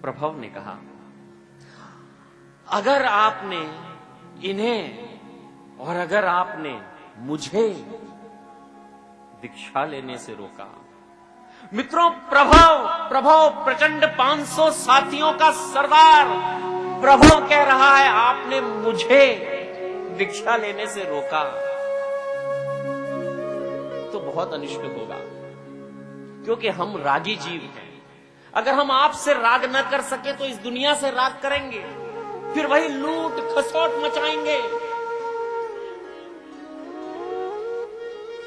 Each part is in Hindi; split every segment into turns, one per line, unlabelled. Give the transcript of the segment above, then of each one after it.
प्रभव ने कहा, अगर आपने इन्हें और अगर आपने मुझे दीक्षा लेने से रोका। मित्रों, प्रभव प्रचंड 500 साथियों का सरदार प्रभव कह रहा है, आपने मुझे दीक्षा लेने से रोका तो बहुत अनिष्ट होगा, क्योंकि हम रागी जीव हैं। अगर हम आपसे राग न कर सके तो इस दुनिया से राग करेंगे, फिर वही लूट खसोट मचाएंगे,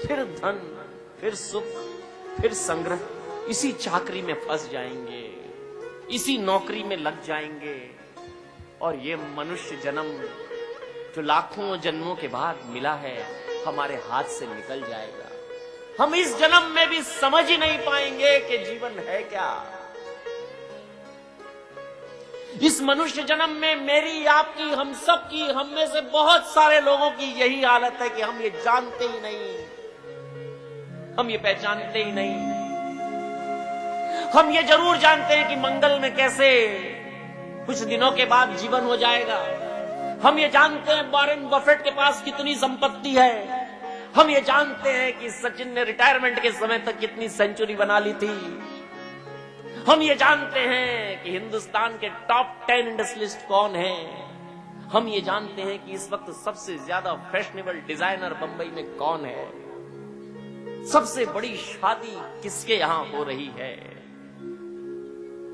फिर धन, फिर सुख, फिर संग्रह, इसी चाकरी में फंस जाएंगे, इसी नौकरी में लग जाएंगे। और ये मनुष्य जन्म जो लाखों जन्मों के बाद मिला है, हमारे हाथ से निकल जाएगा। हम इस जन्म में भी समझ ही नहीं पाएंगे कि जीवन है क्या। इस मनुष्य जन्म में मेरी, आपकी, हम सब की, हम में से बहुत सारे लोगों की यही हालत है कि हम ये जानते ही नहीं, हम ये पहचानते ही नहीं। हम ये जरूर जानते हैं कि मंगल में कैसे कुछ दिनों के बाद जीवन हो जाएगा। हम ये जानते हैं वॉरेन बफेट के पास कितनी संपत्ति है। हम ये जानते हैं कि सचिन ने रिटायरमेंट के समय तक कितनी सेंचुरी बना ली थी। हम ये जानते हैं कि हिंदुस्तान के टॉप 10 इंडस्ट्रियलिस्ट कौन है। हम ये जानते हैं कि इस वक्त सबसे ज्यादा फैशनेबल डिजाइनर बंबई में कौन है, सबसे बड़ी शादी किसके यहां हो रही है।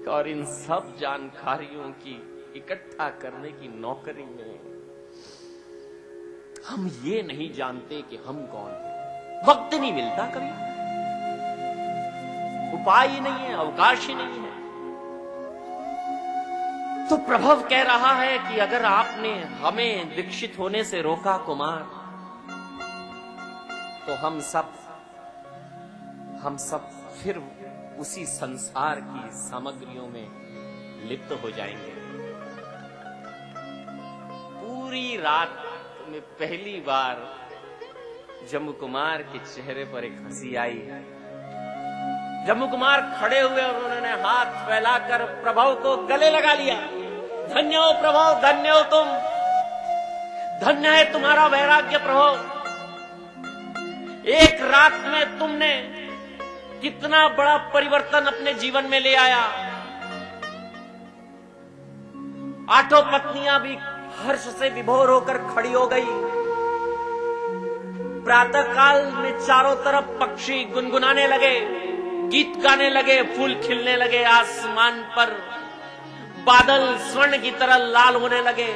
और इन सब जानकारियों की इकट्ठा करने की नौकरी में हम ये नहीं जानते कि हम कौन हैं। वक्त नहीं मिलता, कभी उपाय ही नहीं है, अवकाश ही नहीं है। तो प्रभव कह रहा है कि अगर आपने हमें दीक्षित होने से रोका कुमार, तो हम सब फिर उसी संसार की सामग्रियों में लिप्त हो जाएंगे। पूरी रात में पहली बार जम्मू कुमार के चेहरे पर एक हंसी आई। जम्मू कुमार खड़े हुए और उन्होंने हाथ फैलाकर प्रभव को गले लगा लिया। धन्य हो प्रभव, धन्य हो तुम, धन्य है तुम्हारा वैराग्य प्रभव। एक रात में तुमने कितना बड़ा परिवर्तन अपने जीवन में ले आया। 8 पत्नियां भी हर्ष से विभोर होकर खड़ी हो गई। प्रातः काल में चारों तरफ पक्षी गुनगुनाने लगे, गीत गाने लगे, फूल खिलने लगे, आसमान पर बादल स्वर्ण की तरह लाल होने लगे।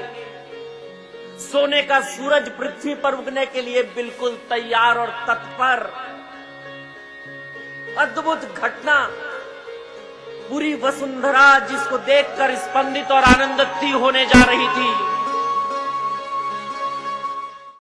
सोने का सूरज पृथ्वी पर उगने के लिए बिल्कुल तैयार और तत्पर। अद्भुत घटना, पूरी वसुंधरा जिसको देखकर स्पंदित और आनंदित होने जा रही थी।